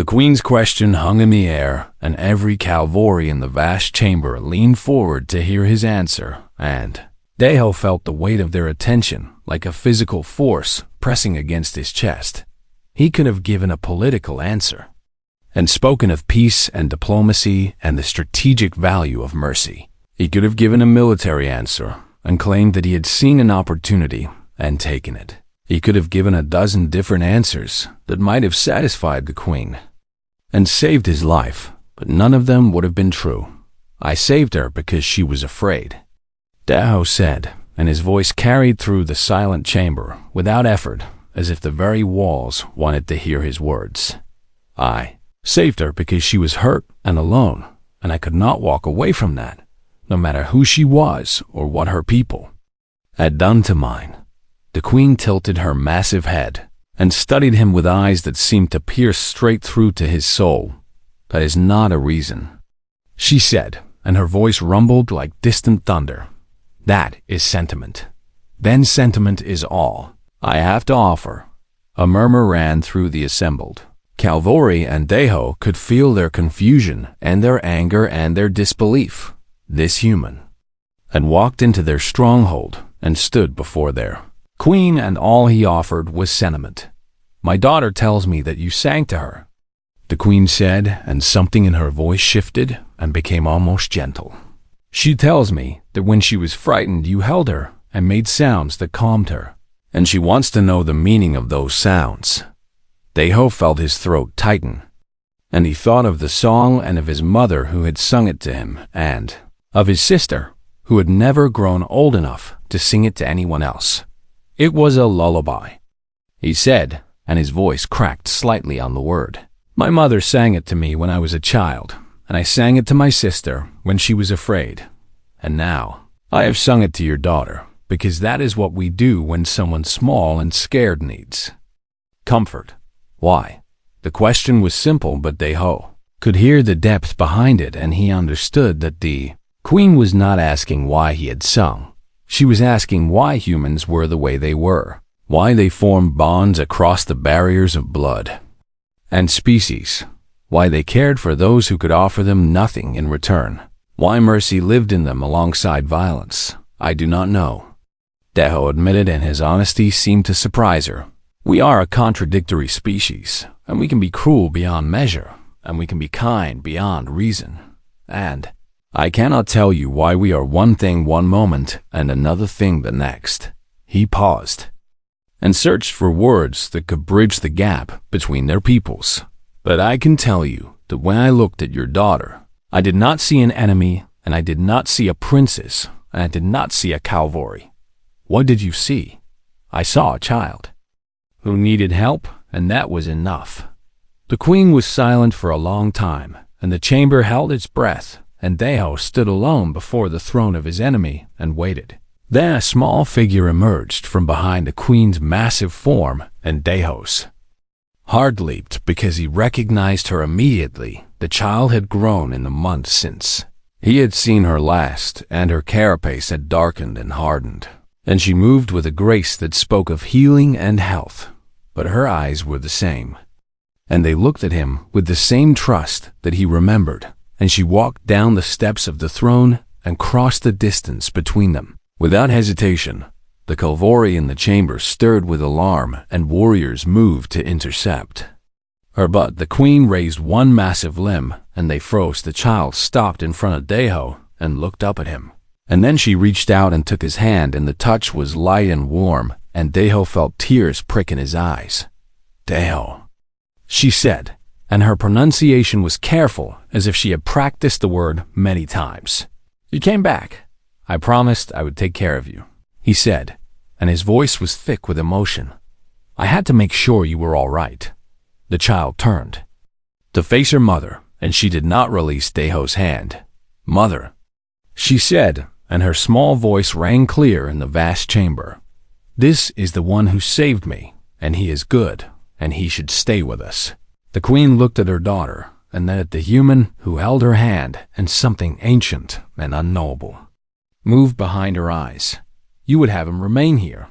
The queen's question hung in the air, and every Calvori in the vast chamber leaned forward to hear his answer, and Deho felt the weight of their attention like a physical force pressing against his chest. He could have given a political answer and spoken of peace and diplomacy and the strategic value of mercy. He could have given a military answer and claimed that he had seen an opportunity and taken it. He could have given a dozen different answers that might have satisfied the queen and saved his life, but none of them would have been true. I saved her because she was afraid, Deho said, and his voice carried through the silent chamber without effort, as if the very walls wanted to hear his words. I saved her because she was hurt and alone, and I could not walk away from that, no matter who she was or what her people had done to mine. The queen tilted her massive head and studied him with eyes that seemed to pierce straight through to his soul. That is not a reason, she said, and her voice rumbled like distant thunder. That is sentiment. Then sentiment is all I have to offer. A murmur ran through the assembled. Calvori and Deho could feel their confusion and their anger and their disbelief. This human had walked into their stronghold and stood before their queen, and all he offered was sentiment. My daughter tells me that you sang to her, the queen said, and something in her voice shifted and became almost gentle. She tells me that when she was frightened you held her and made sounds that calmed her, and she wants to know the meaning of those sounds. Deho felt his throat tighten, and he thought of the song and of his mother who had sung it to him, and of his sister who had never grown old enough to sing it to anyone else. It was a lullaby, he said, and his voice cracked slightly on the word. My mother sang it to me when I was a child, and I sang it to my sister when she was afraid. And now I have sung it to your daughter, because that is what we do when someone small and scared needs comfort. Why? The question was simple, but Deho could hear the depth behind it, and he understood that the queen was not asking why he had sung. She was asking why humans were the way they were, why they formed bonds across the barriers of blood and species, why they cared for those who could offer them nothing in return, why mercy lived in them alongside violence. I do not know, Deho admitted, and his honesty seemed to surprise her. We are a contradictory species, and we can be cruel beyond measure, and we can be kind beyond reason, and I cannot tell you why we are one thing one moment and another thing the next. He paused and searched for words that could bridge the gap between their peoples. But I can tell you that when I looked at your daughter, I did not see an enemy, and I did not see a princess, and I did not see a Calvori. What did you see? I saw a child who needed help, and that was enough. The queen was silent for a long time, and the chamber held its breath, and Deho stood alone before the throne of his enemy and waited. Then a small figure emerged from behind the queen's massive form, and Deho's heart leaped because he recognized her immediately. The child had grown in the months since he had seen her last, and her carapace had darkened and hardened, and she moved with a grace that spoke of healing and health. But her eyes were the same, and they looked at him with the same trust that he remembered, and she walked down the steps of the throne and crossed the distance between them. Without hesitation, the Calvori in the chamber stirred with alarm, and warriors moved to intercept her. But the queen raised one massive limb, and they froze. The child stopped in front of Deho and looked up at him. And then she reached out and took his hand, and the touch was light and warm, and Deho felt tears prick in his eyes. Deho, she said, and her pronunciation was careful, as if she had practiced the word many times. You came back. I promised I would take care of you, he said, and his voice was thick with emotion. I had to make sure you were all right. The child turned to face her mother, and she did not release Deho's hand. Mother, she said, and her small voice rang clear in the vast chamber. This is the one who saved me, and he is good, and he should stay with us. The queen looked at her daughter, and then at the human who held her hand, and something ancient and unknowable moved behind her eyes. You would have him remain here?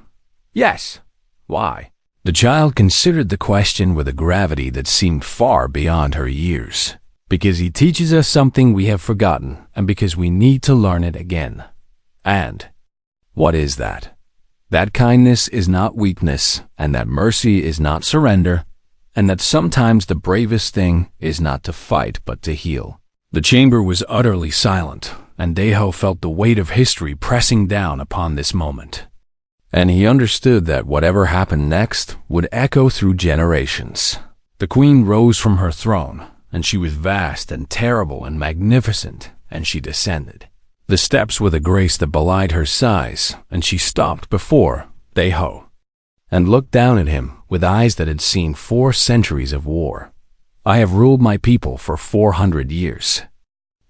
Yes. Why? The child considered the question with a gravity that seemed far beyond her years. Because he teaches us something we have forgotten, and because we need to learn it again. And what is that? That kindness is not weakness, and that mercy is not surrender, and that sometimes the bravest thing is not to fight but to heal. The chamber was utterly silent, and Deho felt the weight of history pressing down upon this moment. And he understood that whatever happened next would echo through generations. The queen rose from her throne, and she was vast and terrible and magnificent, and she descended the steps with a grace that belied her size, and she stopped before Deho, and looked down at him with eyes that had seen 4 centuries of war. "I have ruled my people for 400 years,"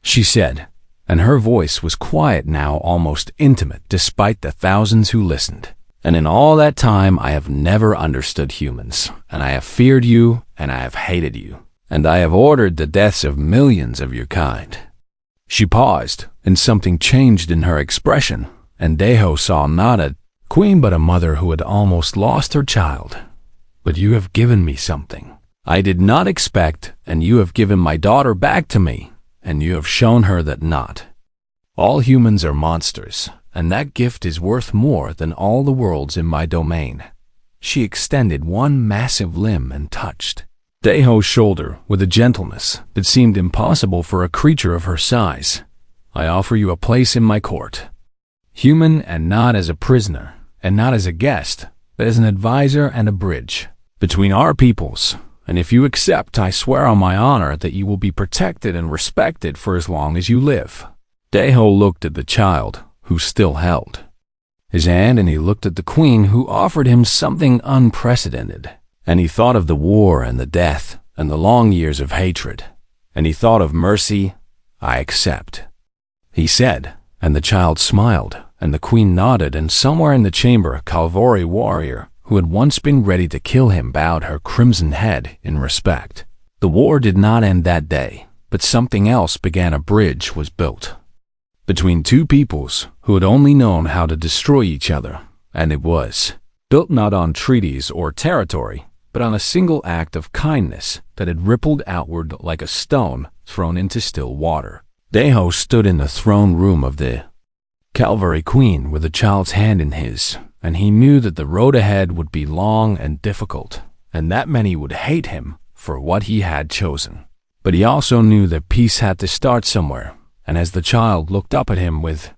she said, and her voice was quiet now, almost intimate, despite the thousands who listened. "And in all that time I have never understood humans, and I have feared you, and I have hated you, and I have ordered the deaths of millions of your kind." She paused, and something changed in her expression, and Deho saw not a queen but a mother who had almost lost her child. "But you have given me something I did not expect, and you have given my daughter back to me, and you have shown her that not all humans are monsters, and that gift is worth more than all the worlds in my domain." She extended one massive limb and touched Deho's shoulder with a gentleness that seemed impossible for a creature of her size. "I offer you a place in my court. Human, and not as a prisoner, and not as a guest, but as an advisor and a bridge between our peoples. And if you accept, I swear on my honor that you will be protected and respected for as long as you live." Deho looked at the child, who still held his hand, and he looked at the queen, who offered him something unprecedented. And he thought of the war and the death and the long years of hatred. And he thought of mercy. "I accept," he said, and the child smiled, and the queen nodded, and somewhere in the chamber a Cavalry warrior, who had once been ready to kill him, bowed her crimson head in respect. The war did not end that day, but something else began. A bridge was built between 2 peoples who had only known how to destroy each other, and it was built not on treaties or territory, but on a single act of kindness that had rippled outward like a stone thrown into still water. Deho stood in the throne room of the Cavalry Queen with the child's hand in his, and he knew that the road ahead would be long and difficult, and that many would hate him for what he had chosen. But he also knew that peace had to start somewhere, and as the child looked up at him with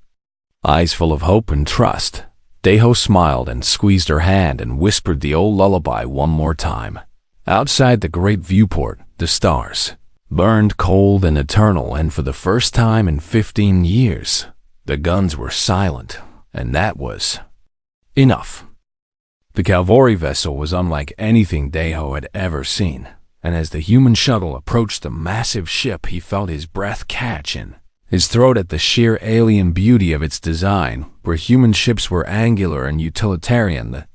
eyes full of hope and trust, Deho smiled and squeezed her hand and whispered the old lullaby one more time. Outside the great viewport, the stars burned cold and eternal, and for the first time in 15 years, the guns were silent, and that was enough. The Cavalry vessel was unlike anything Deho had ever seen, and as the human shuttle approached the massive ship, he felt his breath catch in his throat at the sheer alien beauty of its design. Where human ships were angular and utilitarian, the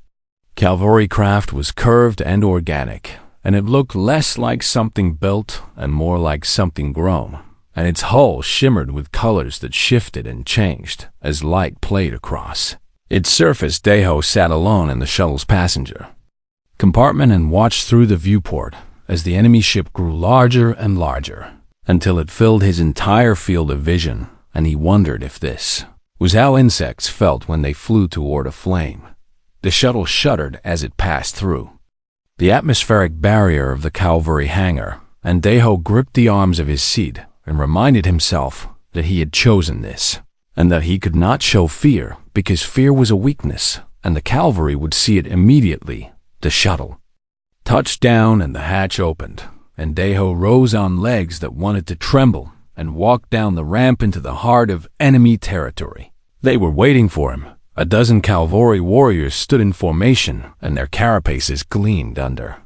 Cavalry craft was curved and organic, and it looked less like something built and more like something grown, and its hull shimmered with colors that shifted and changed as light played across its surface. Deho sat alone in the shuttle's passenger compartment and watched through the viewport as the enemy ship grew larger and larger, until it filled his entire field of vision, and he wondered if this was how insects felt when they flew toward a flame. The shuttle shuddered as it passed through the atmospheric barrier of the Cavalry hangar, and Deho gripped the arms of his seat and reminded himself that he had chosen this, and that he could not show fear, because fear was a weakness, and the Cavalry would see it immediately. The shuttle touched down and the hatch opened, and Deho rose on legs that wanted to tremble and walked down the ramp into the heart of enemy territory. They were waiting for him. A dozen Cavalry warriors stood in formation, and their carapaces gleamed under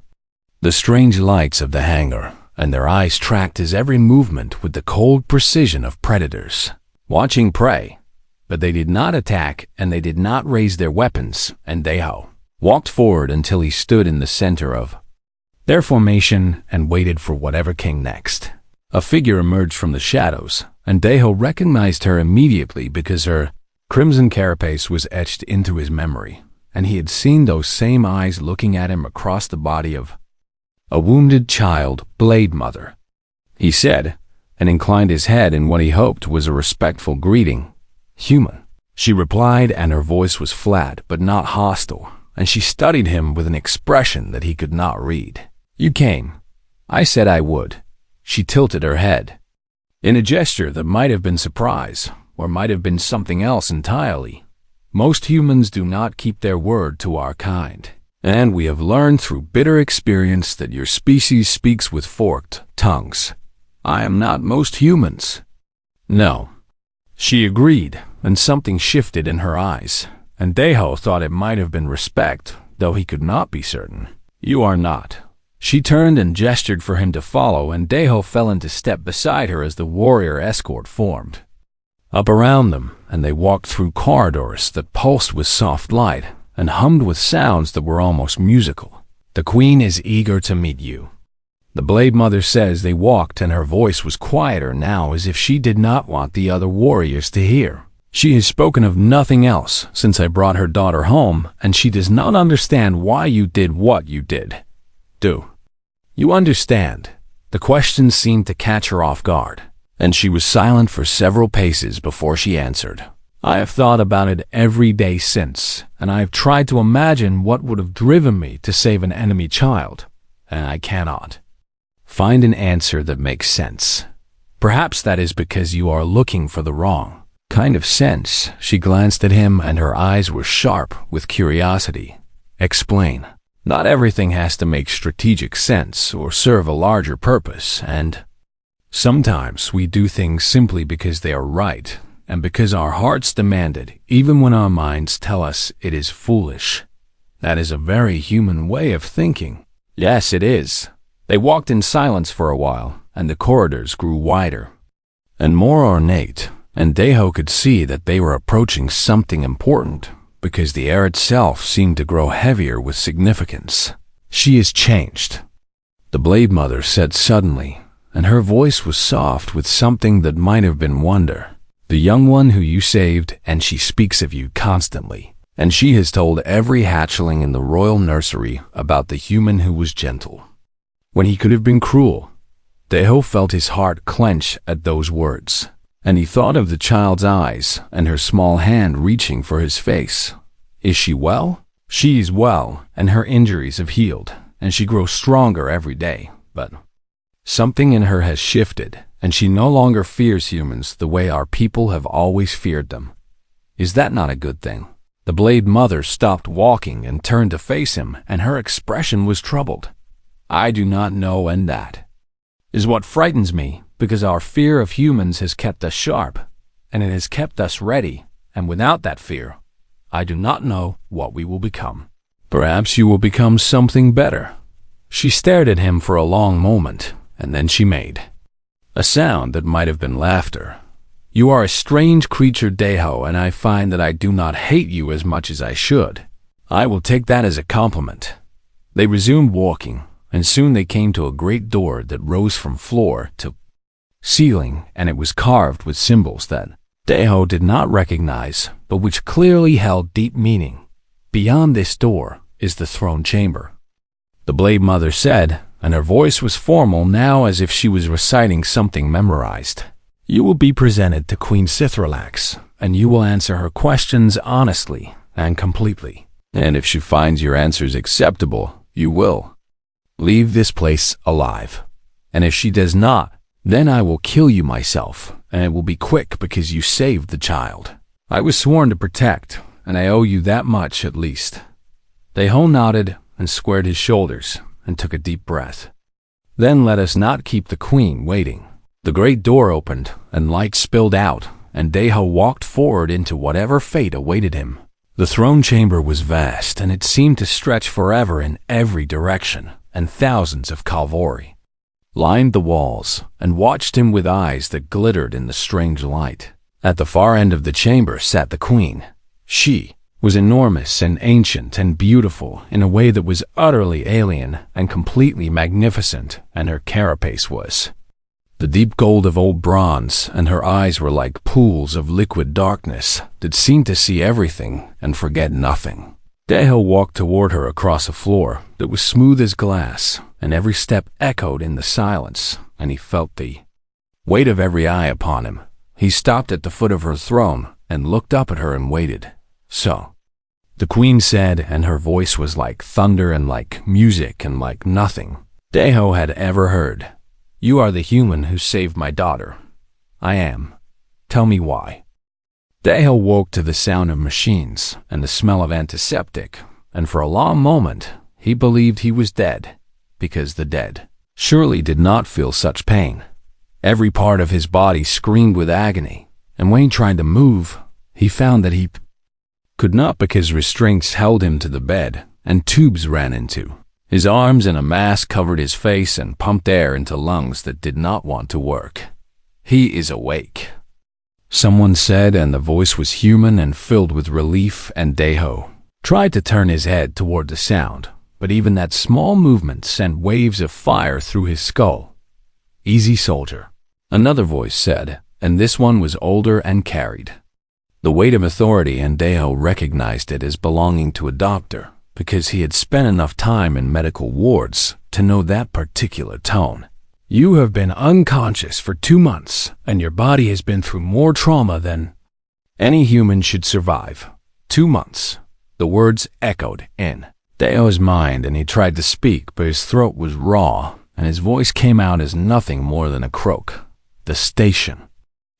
the strange lights of the hangar, and their eyes tracked his every movement with the cold precision of predators watching prey. But they did not attack, and they did not raise their weapons, and Deho walked forward until he stood in the center of their formation and waited for whatever came next. A figure emerged from the shadows, and Deho recognized her immediately because her crimson carapace was etched into his memory. and he had seen those same eyes looking at him across the body of a wounded child blade mother. He said, and inclined his head in what he hoped was a respectful greeting, "Human." She replied, and her voice was flat but not hostile, and she studied him with an expression that he could not read. "You came. I said I would." She tilted her head in a gesture that might have been surprise, or might have been something else entirely. Most humans do not keep their word to our kind, and we have learned through bitter experience that your species speaks with forked tongues. I am not most humans. No. She agreed, and something shifted in her eyes, and Deho thought it might have been respect, though he could not be certain. "You are not." She turned and gestured for him to follow, and Deho fell into step beside her as the warrior escort formed up around them, and they walked through corridors that pulsed with soft light and hummed with sounds that were almost musical. "The Queen is eager to meet you," the Blade Mother said as they walked, and her voice was quieter now, as if she did not want the other warriors to hear. "She has spoken of nothing else since I brought her daughter home, and she does not understand why you did what you did. Do you understand?" The question seemed to catch her off guard, and she was silent for several paces before she answered. "I have thought about it every day since, and I have tried to imagine what would have driven me to save an enemy child, and I cannot find an answer that makes sense. Perhaps that is because you are looking for the wrong kind of sense." She glanced at him, and her eyes were sharp with curiosity. "Explain." "Not everything has to make strategic sense or serve a larger purpose, and sometimes we do things simply because they are right, and because our hearts demand it, even when our minds tell us it is foolish. That is a very human way of thinking." "Yes, it is." They walked in silence for a while, and the corridors grew wider and more ornate, and Deho could see that they were approaching something important, because the air itself seemed to grow heavier with significance. "She is changed," the Blade Mother said suddenly, and her voice was soft with something that might have been wonder. "The young one who you saved, and she speaks of you constantly, and she has told every hatchling in the royal nursery about the human who was gentle when he could have been cruel." Deho felt his heart clench at those words, and he thought of the child's eyes and her small hand reaching for his face. "Is she well?" "She is well, and her injuries have healed, and she grows stronger every day, but something in her has shifted, and she no longer fears humans the way our people have always feared them. Is that not a good thing?" The Blade Mother stopped walking and turned to face him, and her expression was troubled. "I do not know, and that is what frightens me, because our fear of humans has kept us sharp, and it has kept us ready, and without that fear, I do not know what we will become." "Perhaps you will become something better." She stared at him for a long moment, and then she made a sound that might have been laughter. "You are a strange creature, Deho, and I find that I do not hate you as much as I should. I will take that as a compliment." They resumed walking, and soon they came to a great door that rose from floor to ceiling, and it was carved with symbols that Deho did not recognize, but which clearly held deep meaning. "Beyond this door is the throne chamber," the Blade Mother said, and her voice was formal now, as if she was reciting something memorized. "You will be presented to Queen Sithralax, and you will answer her questions honestly and completely. And if she finds your answers acceptable, you will leave this place alive. And if she does not, then I will kill you myself, and it will be quick because you saved the child. I was sworn to protect, and I owe you that much at least." Deho nodded and squared his shoulders and took a deep breath. "Then let us not keep the Queen waiting." The great door opened, and light spilled out, and Deho walked forward into whatever fate awaited him. The throne chamber was vast, and it seemed to stretch forever in every direction, and thousands of Kalvori lined the walls and watched him with eyes that glittered in the strange light. At the far end of the chamber sat the Queen. She was enormous and ancient and beautiful in a way that was utterly alien and completely magnificent, and her carapace was the deep gold of old bronze, and her eyes were like pools of liquid darkness that seemed to see everything and forget nothing. Daeho walked toward her across a floor that was smooth as glass, and every step echoed in the silence, and he felt the weight of every eye upon him. He stopped at the foot of her throne and looked up at her and waited. "So," the queen said, and her voice was like thunder and like music and like nothing Daeho had ever heard. "You are the human who saved my daughter." "I am. Tell me why." Daeho woke to the sound of machines and the smell of antiseptic, and for a long moment he believed he was dead, because the dead surely did not feel such pain. Every part of his body screamed with agony, and when he tried to move, he found that he could not because restraints held him to the bed and tubes ran into his arms, and a mask covered his face and pumped air into lungs that did not want to work. "He is awake," someone said, and the voice was human and filled with relief, and Daeho tried to turn his head toward the sound, but even that small movement sent waves of fire through his skull. "Easy, soldier," another voice said, and this one was older and carried the weight of authority, and Daeho recognized it as belonging to a doctor, because he had spent enough time in medical wards to know that particular tone. "You have been unconscious for 2 months, and your body has been through more trauma than any human should survive. 2 months. The words echoed in Daeho's mind, and he tried to speak, but his throat was raw, and his voice came out as nothing more than a croak. "The station,"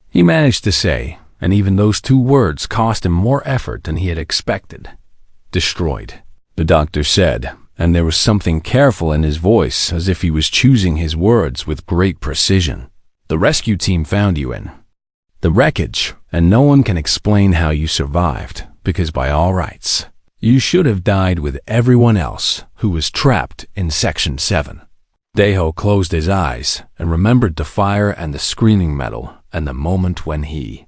he managed to say, and even those 2 words cost him more effort than he had expected. "Destroyed," the doctor said, and there was something careful in his voice, as if he was choosing his words with great precision. "The rescue team found you in the wreckage, and no one can explain how you survived, because by all rights, you should have died with everyone else who was trapped in Section 7. Daeho closed his eyes and remembered the fire and the screaming metal and the moment when he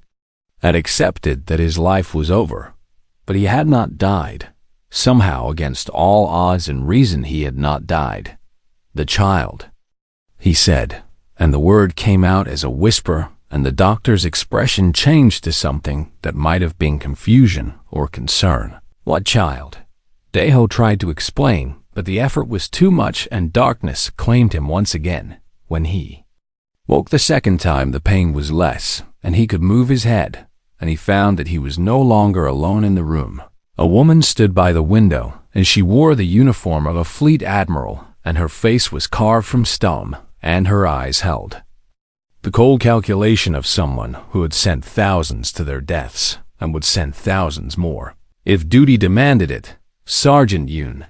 had accepted that his life was over, but he had not died. Somehow, against all odds and reason, he had not died. "The child," he said, and the word came out as a whisper, and the doctor's expression changed to something that might have been confusion or concern. "What child?" Daeho tried to explain, but the effort was too much, and darkness claimed him once again. When he woke the second time, the pain was less, and he could move his head, and he found that he was no longer alone in the room. A woman stood by the window, and she wore the uniform of a fleet admiral, and her face was carved from stone, and her eyes held the cold calculation of someone who had sent thousands to their deaths, and would send thousands more if duty demanded it. "Sergeant Yoon,"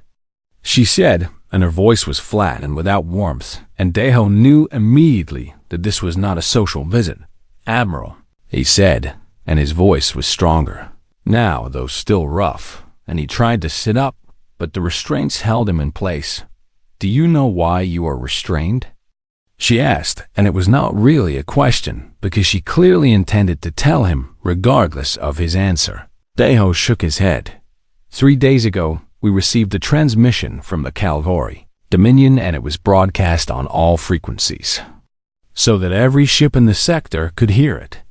she said, and her voice was flat and without warmth, and Daeho knew immediately that this was not a social visit. "Admiral," he said, and his voice was stronger now, though still rough, and he tried to sit up, but the restraints held him in place. "Do you know why you are restrained?" she asked, and it was not really a question, because she clearly intended to tell him, regardless of his answer. Daeho shook his head. 3 days ago, we received a transmission from the Calvary Dominion, and it was broadcast on all frequencies, so that every ship in the sector could hear it."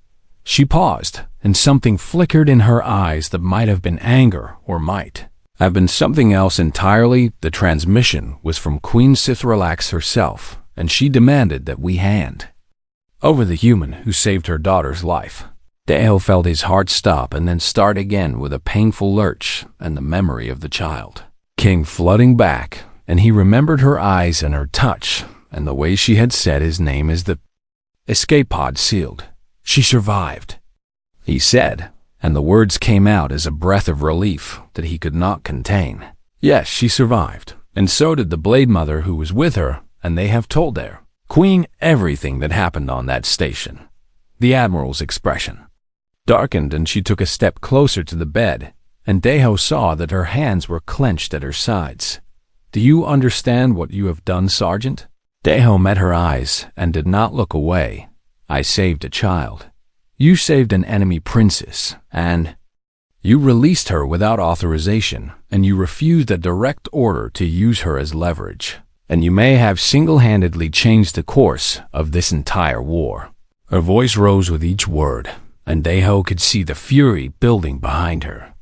She paused, and something flickered in her eyes that might have been anger or might have been something else entirely. The transmission was from Queen Sithralax herself, and she demanded that we hand over the human who saved her daughter's life. Daeho felt his heart stop and then start again with a painful lurch, and the memory of the child came flooding back, and he remembered her eyes and her touch, and the way she had said his name as the escape pod sealed. "She survived," he said, and the words came out as a breath of relief that he could not contain. "Yes, she survived, and so did the Blade Mother who was with her, and they have told their queen everything that happened on that station." The Admiral's expression darkened, and she took a step closer to the bed, and Daeho saw that her hands were clenched at her sides. "Do you understand what you have done, Sergeant?" Daeho met her eyes and did not look away. "I saved a child. You saved an enemy princess, and you released her without authorization, and you refused a direct order to use her as leverage, and you may have single-handedly changed the course of this entire war." Her voice rose with each word, and Daeho could see the fury building behind her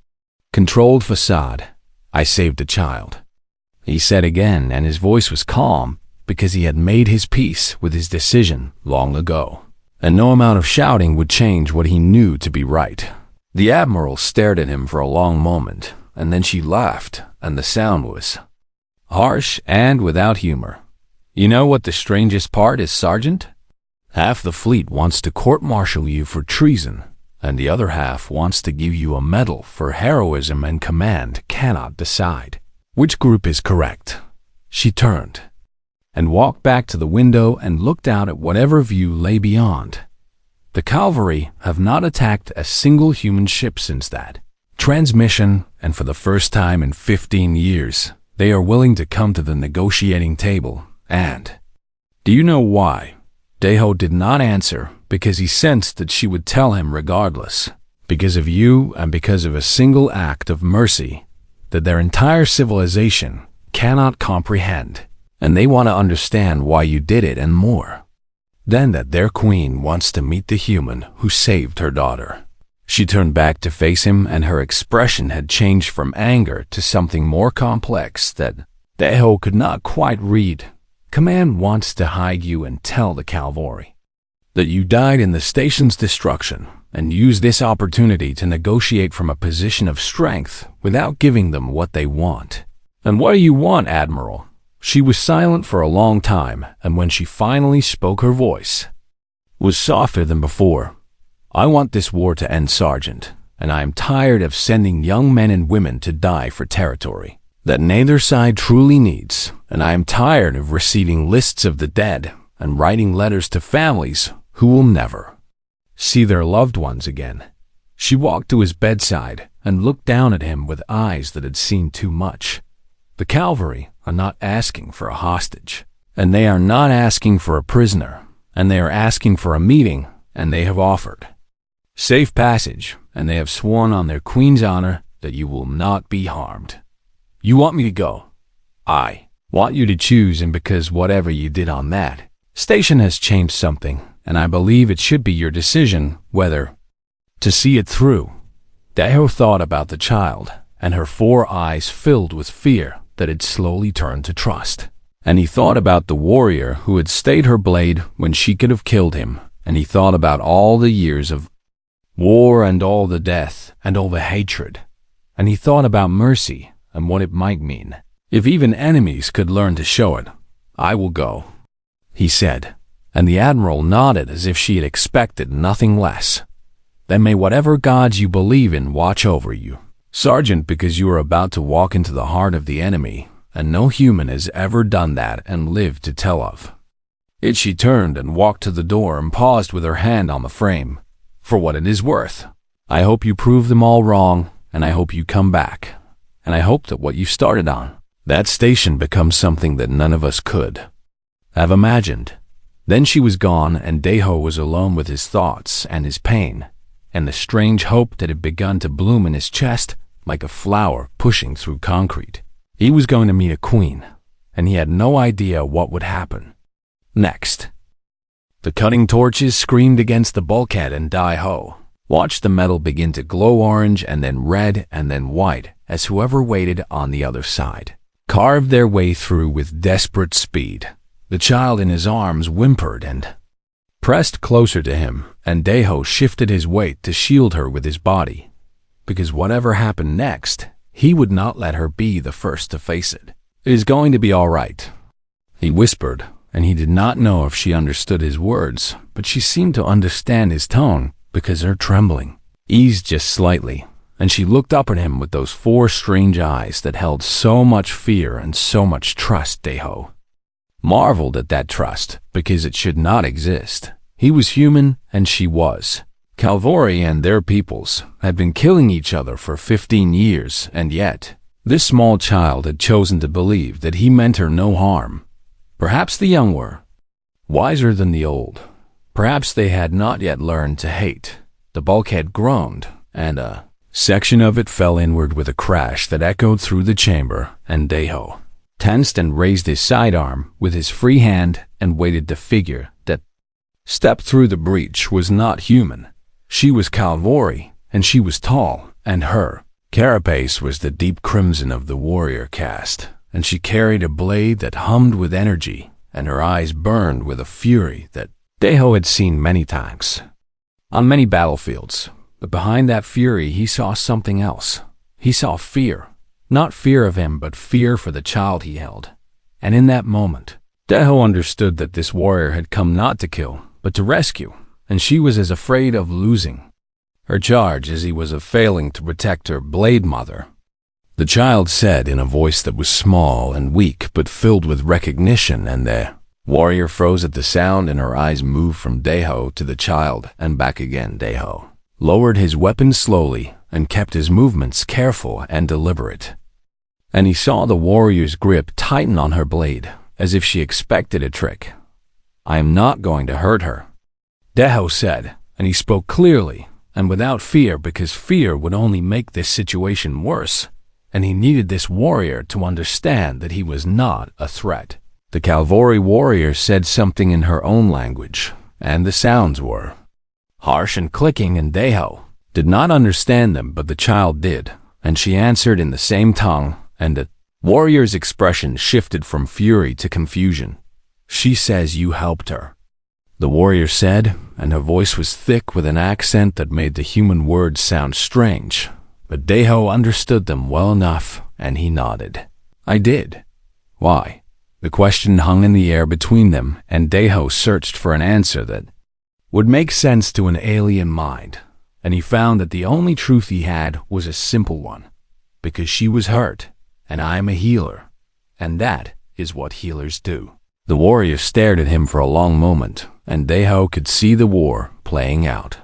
controlled facade. I saved a child," he said again, and his voice was calm because he had made his peace with his decision long ago, and no amount of shouting would change what he knew to be right. The Admiral stared at him for a long moment, and then she laughed, and the sound was harsh and without humor. "You know what the strangest part is, Sergeant? Half the fleet wants to court-martial you for treason, and the other half wants to give you a medal for heroism, and command cannot decide which group is correct." She turned and walked back to the window and looked out at whatever view lay beyond. The cavalry have not attacked a single human ship since that transmission, and for the first time in 15 years, they are willing to come to the negotiating table. And do you know why? Deho did not answer, because he sensed that she would tell him regardless. Because of you, and because of a single act of mercy that their entire civilization cannot comprehend. And they want to understand why you did it, and more. Then that their queen wants to meet the human who saved her daughter. She turned back to face him, and her expression had changed from anger to something more complex that Deho could not quite read. "Command wants to hide you and tell the cavalry that you died in the station's destruction, and use this opportunity to negotiate from a position of strength without giving them what they want." "And what do you want, Admiral?" She was silent for a long time, and when she finally spoke, her voice was softer than before. "I want this war to end, Sergeant, and I am tired of sending young men and women to die for territory that neither side truly needs, and I am tired of receiving lists of the dead and writing letters to families who will never see their loved ones again." She walked to his bedside and looked down at him with eyes that had seen too much. "The cavalry are not asking for a hostage, and they are not asking for a prisoner, and they are asking for a meeting, and they have offered safe passage, and they have sworn on their queen's honor that you will not be harmed. You want me to go? I want you to choose, and because whatever you did on that station has changed something, and I believe it should be your decision whether to see it through." Deho thought about the child, and her 4 eyes filled with fear that had slowly turned to trust. And he thought about the warrior who had stayed her blade when she could have killed him, and he thought about all the years of war and all the death and all the hatred, and he thought about mercy and what it might mean if even enemies could learn to show it. "I will go," he said, and the Admiral nodded as if she had expected nothing less. "Then may whatever gods you believe in watch over you, Sergeant, because you are about to walk into the heart of the enemy, and no human has ever done that and lived to tell of it." She turned and walked to the door and paused with her hand on the frame. "For what it is worth, I hope you prove them all wrong, and I hope you come back, and I hope that what you started on that station becomes something that none of us could have imagined." Then she was gone, and Deho was alone with his thoughts and his pain, and the strange hope that had begun to bloom in his chest like a flower pushing through concrete. He was going to meet a queen, and he had no idea what would happen next. The cutting torches screamed against the bulkhead, and Deho watched the metal begin to glow orange and then red and then white as whoever waited on the other side carved their way through with desperate speed. The child in his arms whimpered and pressed closer to him, and Deho shifted his weight to shield her with his body, because whatever happened next, he would not let her be the first to face it. "It is going to be all right," he whispered, and he did not know if she understood his words, but she seemed to understand his tone because her trembling eased just slightly, and she looked up at him with those 4 strange eyes that held so much fear and so much trust. Deho marveled at that trust because it should not exist. He was human and she was. Calvori and their peoples had been killing each other for 15 years, and yet this small child had chosen to believe that he meant her no harm. Perhaps the young were wiser than the old. Perhaps they had not yet learned to hate. The bulkhead groaned, and a section of it fell inward with a crash that echoed through the chamber, and Deho tensed and raised his sidearm with his free hand and waited. The figure that stepped through the breach was not human. She was Calvori, and she was tall, and her carapace was the deep crimson of the warrior caste, and she carried a blade that hummed with energy, and her eyes burned with a fury that Deho had seen many times on many battlefields. But behind that fury, he saw something else. He saw fear. Not fear of him, but fear for the child he held. And in that moment, Deho understood that this warrior had come not to kill, but to rescue, and she was as afraid of losing her charge as he was of failing to protect her blade mother. The child said in a voice that was small and weak, but filled with recognition, and the warrior froze at the sound, and her eyes moved from Deho to the child and back again. Deho lowered his weapon slowly and kept his movements careful and deliberate. And he saw the warrior's grip tighten on her blade, as if she expected a trick. "I am not going to hurt her," Deho said, and he spoke clearly and without fear, because fear would only make this situation worse, and he needed this warrior to understand that he was not a threat. The cavalry warrior said something in her own language, and the sounds were harsh and clicking, and Deho did not understand them, but the child did, and she answered in the same tongue, and the warrior's expression shifted from fury to confusion. "She says you helped her," the warrior said, and her voice was thick with an accent that made the human words sound strange. But Deho understood them well enough, and he nodded. "I did." "Why?" The question hung in the air between them, and Deho searched for an answer that would make sense to an alien mind, and he found that the only truth he had was a simple one. "Because she was hurt, and I am a healer, and that is what healers do." The warrior stared at him for a long moment, and Deho could see the war playing out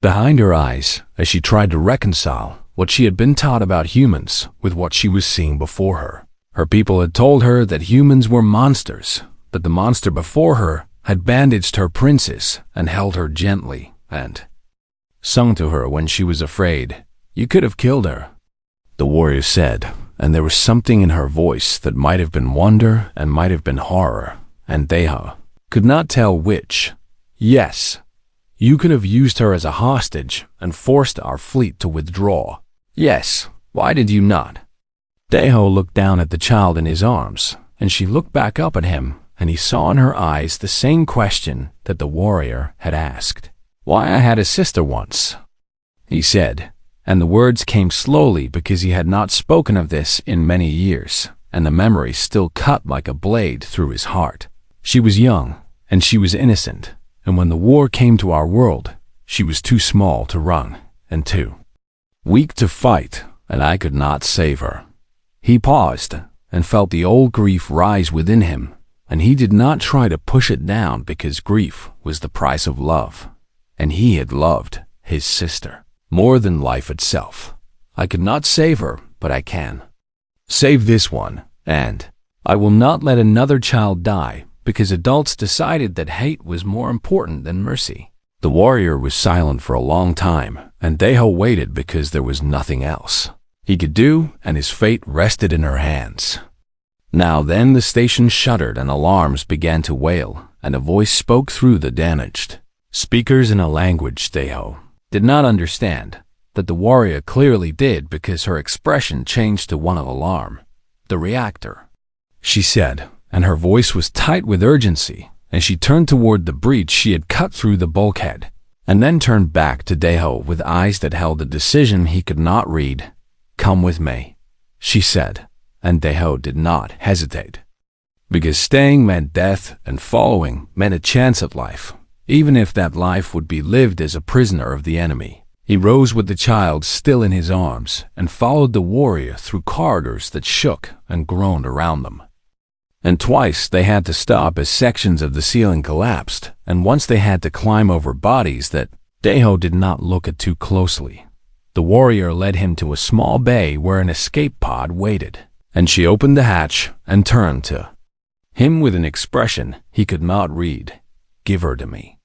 behind her eyes as she tried to reconcile what she had been taught about humans with what she was seeing before her. Her people had told her that humans were monsters, that the monster before her had bandaged her princess and held her gently and sung to her when she was afraid. "You could have killed her," the warrior said, and there was something in her voice that might have been wonder and might have been horror, and Deho could not tell which. "Yes, you could have used her as a hostage and forced our fleet to withdraw." "Yes, why did you not?" Deho looked down at the child in his arms, and she looked back up at him, and he saw in her eyes the same question that the warrior had asked. "Why, I had a sister once," he said, and the words came slowly because he had not spoken of this in many years, and the memory still cut like a blade through his heart. "She was young, and she was innocent, and when the war came to our world, she was too small to run, and too weak to fight, and I could not save her." He paused and felt the old grief rise within him, and he did not try to push it down because grief was the price of love, and he had loved his sister more than life itself. "I could not save her, but I can save this one, and I will not let another child die because adults decided that hate was more important than mercy." The warrior was silent for a long time, and Deho waited because there was nothing else he could do, and his fate rested in her hands. Now then the station shuddered, and alarms began to wail, and a voice spoke through the damaged speakers in a language Deho did not understand, that the warrior clearly did because her expression changed to one of alarm. "The reactor," she said, and her voice was tight with urgency, and she turned toward the breach she had cut through the bulkhead, and then turned back to Deho with eyes that held a decision he could not read. "Come with me," she said, and Deho did not hesitate. Because staying meant death and following meant a chance at life, even if that life would be lived as a prisoner of the enemy. He rose with the child still in his arms and followed the warrior through corridors that shook and groaned around them. And twice they had to stop as sections of the ceiling collapsed, and once they had to climb over bodies that Deho did not look at too closely. The warrior led him to a small bay where an escape pod waited, and she opened the hatch and turned to him with an expression he could not read. "Give her to me,"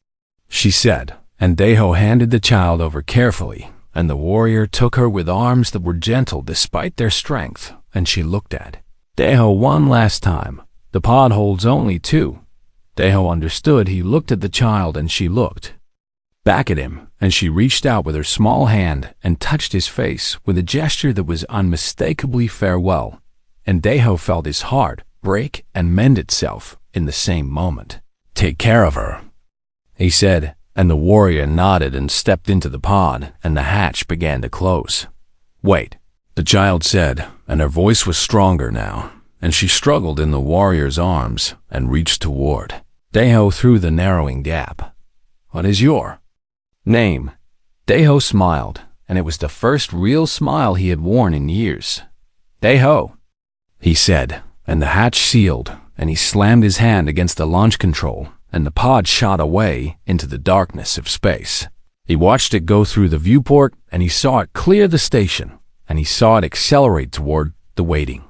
she said, and Deho handed the child over carefully, and the warrior took her with arms that were gentle despite their strength, and she looked at Deho one last time. The pod holds only two. Deho understood. He looked at the child and she looked back at him, and she reached out with her small hand and touched his face with a gesture that was unmistakably farewell, and Deho felt his heart break and mend itself in the same moment. "Take care of her," he said, and the warrior nodded and stepped into the pod, and the hatch began to close. "Wait," the child said, and her voice was stronger now, and she struggled in the warrior's arms and reached toward Deho through the narrowing gap. "What is your name?" Deho smiled, and it was the first real smile he had worn in years. "Deho," he said, and the hatch sealed, and he slammed his hand against the launch control, and the pod shot away into the darkness of space. He watched it go through the viewport, and he saw it clear the station, and he saw it accelerate toward the waiting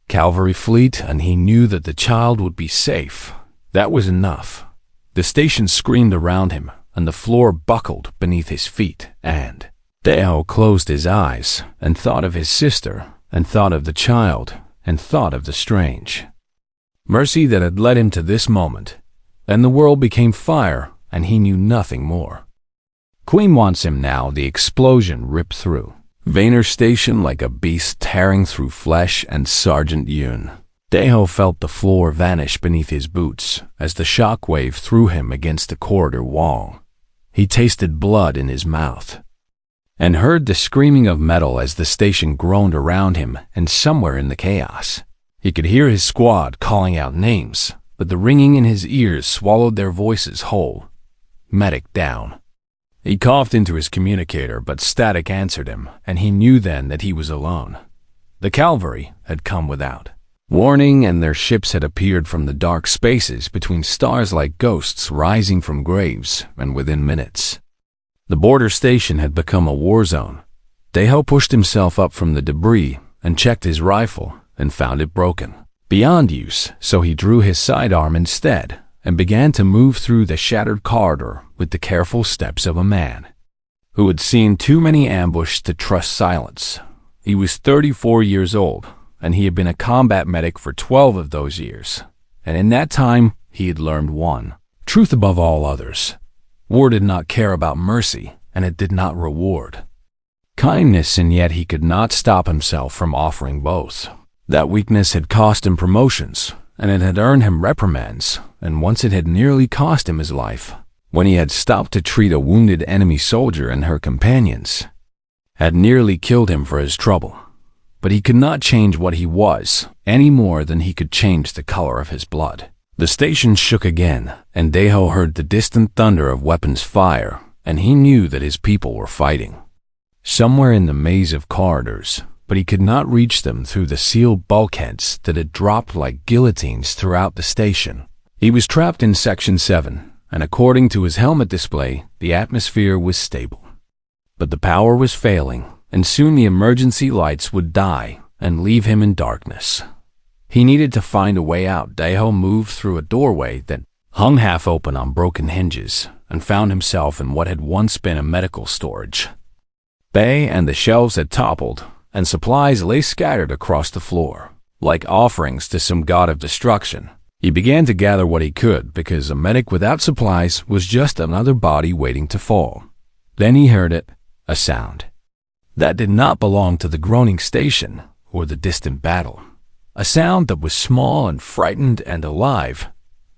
cavalry fleet, and he knew that the child would be safe. That was enough. The station screamed around him, and the floor buckled beneath his feet, and Deho closed his eyes and thought of his sister, and thought of the child, and thought of the strange mercy that had led him to this moment. Then the world became fire, and he knew nothing more. "Queen wants him now." The explosion ripped through Vayner Station like a beast tearing through flesh, and Sergeant Yoon. Deho felt the floor vanish beneath his boots as the shock wave threw him against the corridor wall. He tasted blood in his mouth and heard the screaming of metal as the station groaned around him, and somewhere in the chaos, he could hear his squad calling out names, but the ringing in his ears swallowed their voices whole. "Medic down." He coughed into his communicator, but static answered him, and he knew then that he was alone. The cavalry had come without warning, and their ships had appeared from the dark spaces between stars like ghosts rising from graves, and within minutes, the border station had become a war zone. Deho pushed himself up from the debris and checked his rifle and found it broken, beyond use, so he drew his sidearm instead and began to move through the shattered corridor with the careful steps of a man who had seen too many ambushes to trust silence. He was 34 years old, and he had been a combat medic for 12 of those years, and in that time he had learned one truth above all others. War did not care about mercy, and it did not reward kindness, and yet he could not stop himself from offering both. That weakness had cost him promotions, and it had earned him reprimands, and once it had nearly cost him his life, when he had stopped to treat a wounded enemy soldier, and her companions had nearly killed him for his trouble. But he could not change what he was, any more than he could change the color of his blood. The station shook again, and Deho heard the distant thunder of weapons fire, and he knew that his people were fighting somewhere in the maze of corridors, but he could not reach them through the sealed bulkheads that had dropped like guillotines throughout the station. He was trapped in Section 7, and according to his helmet display, the atmosphere was stable. But the power was failing, and soon the emergency lights would die and leave him in darkness. He needed to find a way out. Deho moved through a doorway that hung half open on broken hinges and found himself in what had once been a medical storage bay, and the shelves had toppled, and supplies lay scattered across the floor, like offerings to some god of destruction. He began to gather what he could, because a medic without supplies was just another body waiting to fall. Then he heard it, a sound that did not belong to the groaning station or the distant battle. A sound that was small and frightened and alive.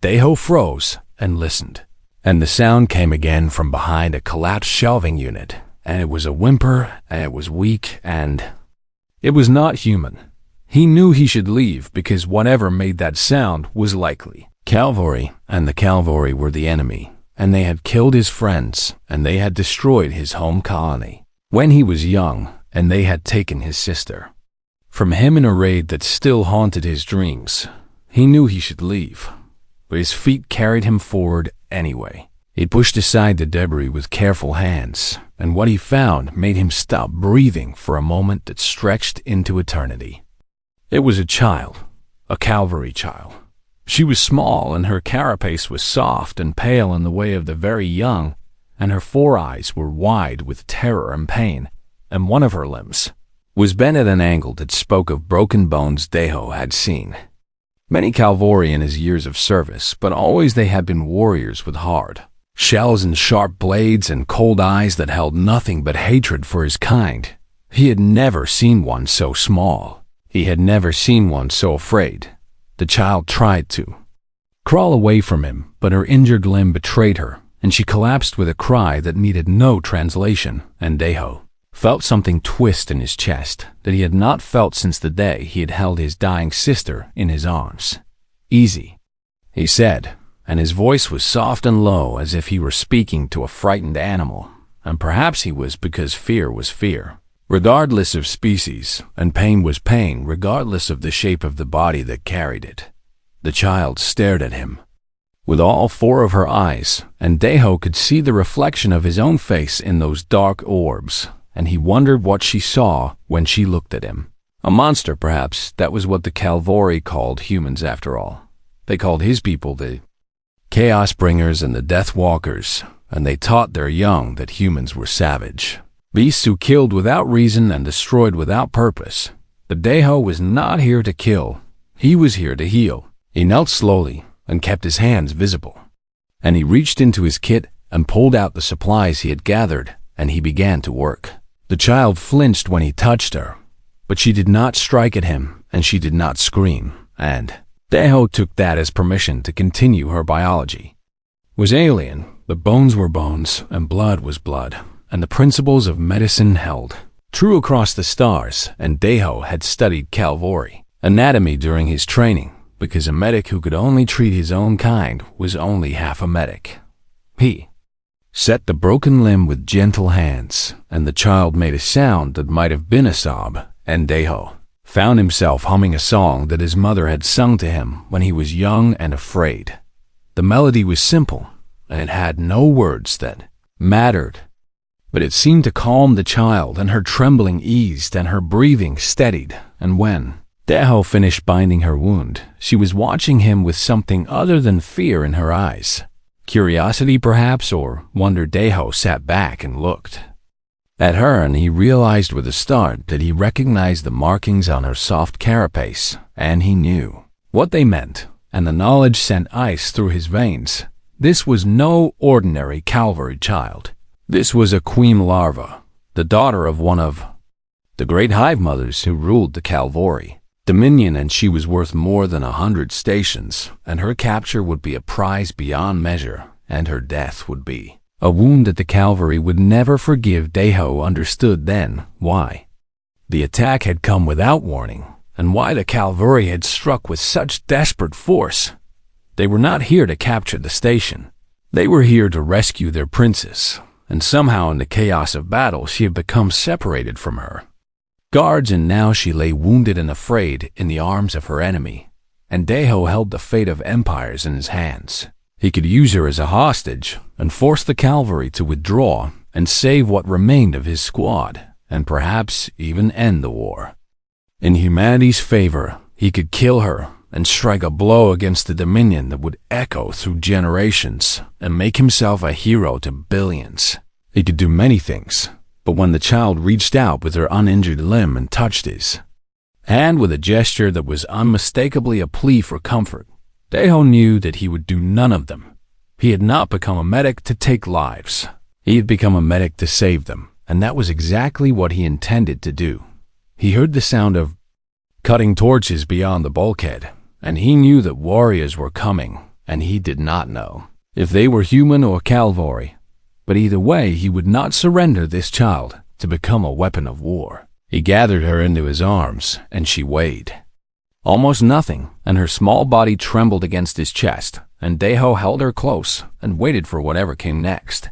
Deho froze and listened, and the sound came again from behind a collapsed shelving unit, and it was a whimper, and it was weak, and it was not human. He knew he should leave, because whatever made that sound was likely cavalry, and the cavalry were the enemy, and they had killed his friends, and they had destroyed his home colony when he was young, and they had taken his sister from him in a raid that still haunted his dreams. He knew he should leave, but his feet carried him forward anyway. He pushed aside the debris with careful hands, and what he found made him stop breathing for a moment that stretched into eternity. It was a child, a cavalry child. She was small, and her carapace was soft and pale in the way of the very young, and her 4 eyes were wide with terror and pain, and one of her limbs was bent at an angle that spoke of broken bones Deho had seen many cavalry in his years of service, but always they had been warriors with hard Shells and sharp blades and cold eyes that held nothing but hatred for his kind. He had never seen one so small. He had never seen one so afraid. The child tried to crawl away from him, but her injured limb betrayed her, and she collapsed with a cry that needed no translation, and Deho felt something twist in his chest that he had not felt since the day he had held his dying sister in his arms. "Easy," he said, and his voice was soft and low as if he were speaking to a frightened animal, and perhaps he was because fear was fear, regardless of species, and pain was pain regardless of the shape of the body that carried it. The child stared at him with all four of her eyes, and Deho could see the reflection of his own face in those dark orbs, and he wondered what she saw when she looked at him. A monster, perhaps. That was what the Calvori called humans after all. They called his people the Chaos Bringers and the Death Walkers, and they taught their young that humans were savage beasts who killed without reason and destroyed without purpose. But Deho was not here to kill. He was here to heal. He knelt slowly and kept his hands visible, and he reached into his kit and pulled out the supplies he had gathered, and he began to work. The child flinched when he touched her, but she did not strike at him, and she did not scream, and Deho took that as permission to continue her biology. It was alien, but bones were bones, and blood was blood, and the principles of medicine held true across the stars, and Deho had studied Calvori anatomy during his training, because a medic who could only treat his own kind was only half a medic. He set the broken limb with gentle hands, and the child made a sound that might have been a sob, and Deho found himself humming a song that his mother had sung to him when he was young and afraid. The melody was simple, and it had no words that mattered, but it seemed to calm the child, and her trembling eased and her breathing steadied, and when Deho finished binding her wound, she was watching him with something other than fear in her eyes. Curiosity, perhaps, or wonder. Deho sat back and looked at her, and he realized with a start that he recognized the markings on her soft carapace, and he knew what they meant, and the knowledge sent ice through his veins. This was no ordinary Calvary child. This was a queen larva, the daughter of one of the great hive mothers who ruled the Calvori Dominion, and she was worth more than 100 stations, and her capture would be a prize beyond measure, and her death would be a wound that the Calvary would never forgive. Deho understood then why the attack had come without warning, and why the Calvary had struck with such desperate force. They were not here to capture the station. They were here to rescue their princess, and somehow in the chaos of battle she had become separated from her guards, and now she lay wounded and afraid in the arms of her enemy, and Deho held the fate of empires in his hands. He could use her as a hostage and force the Calvary to withdraw and save what remained of his squad, and perhaps even end the war. In humanity's favor, he could kill her and strike a blow against the Dominion that would echo through generations and make himself a hero to billions. He could do many things, but when the child reached out with her uninjured limb and touched his hand with a gesture that was unmistakably a plea for comfort, Deho knew that he would do none of them. He had not become a medic to take lives. He had become a medic to save them, and that was exactly what he intended to do. He heard the sound of cutting torches beyond the bulkhead, and he knew that warriors were coming, and he did not know if they were human or Calvori. But either way, he would not surrender this child to become a weapon of war. He gathered her into his arms, and she weighed almost nothing, and her small body trembled against his chest, and Deho held her close and waited for whatever came next.